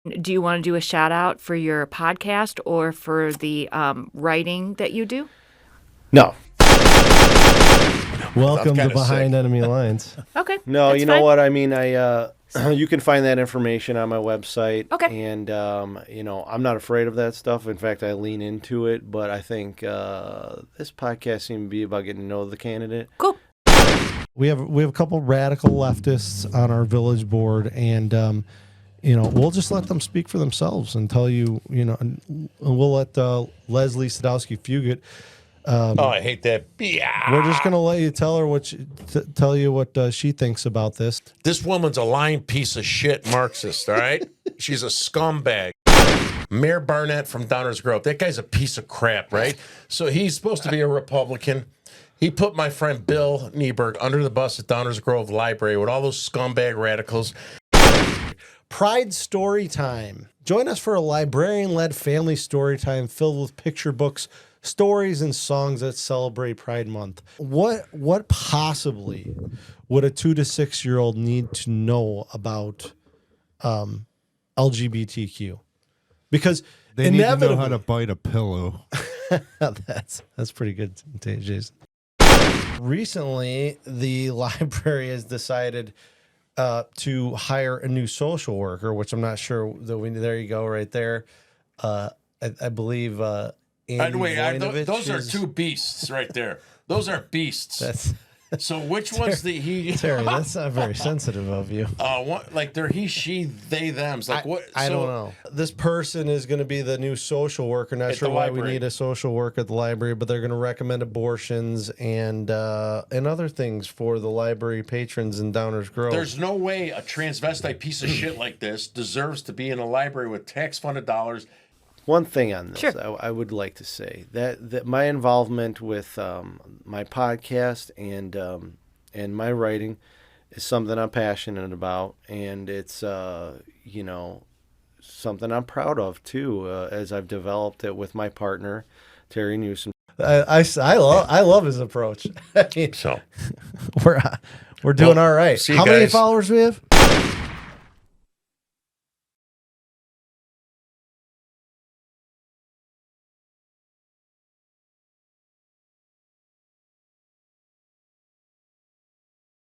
Do you want to do a shout out for your podcast or for the writing that you do? No. Welcome to Behind Enemy Lines. Okay. No, that's you know fine. what? I mean, you can find that information on my website. Okay. And, I'm not afraid of that stuff. In fact, I lean into it. But I think this podcast seems to be about getting to know the candidate. Cool. We have a couple radical leftists on our village board, and we'll just let them speak for themselves and tell you, and we'll let Leslie Sadowski-Fugit. I hate that. Yeah. We're just gonna let you tell her tell you what she thinks about this. This woman's a lying piece of shit Marxist, all right? She's a scumbag. Mayor Barnett from Downers Grove. That guy's a piece of crap, right? So he's supposed to be a Republican. He put my friend Bill Nieberg under the bus at Downers Grove Library with all those scumbag radicals. Pride Story Time. Join us for a librarian-led family story time filled with picture books, stories, and songs that celebrate Pride Month. What possibly would a 2 to 6 year old need to know about LGBTQ? Because they need to know how to bite a pillow. that's pretty good, Jason. Recently, the library has decided to hire a new social worker, which I'm not sure that there you go, right there. I believe. Andy those are two beasts right there. Those are beasts. So which one's the he? Terry, that's not very sensitive of you. They're he, she, they, thems. Like what? I don't know. This person is going to be the new social worker. Not sure why we need a social worker at the library, but they're going to recommend abortions and other things for the library patrons in Downers Grove. There's no way a transvestite piece of shit like this deserves to be in a library with tax-funded dollars. One thing on this, sure. I would like to say that my involvement with my podcast and my writing is something I'm passionate about, and it's something I'm proud of too, as I've developed it with my partner, Terry Newsome. I love his approach. I mean, So we're doing all right. How many followers do we have?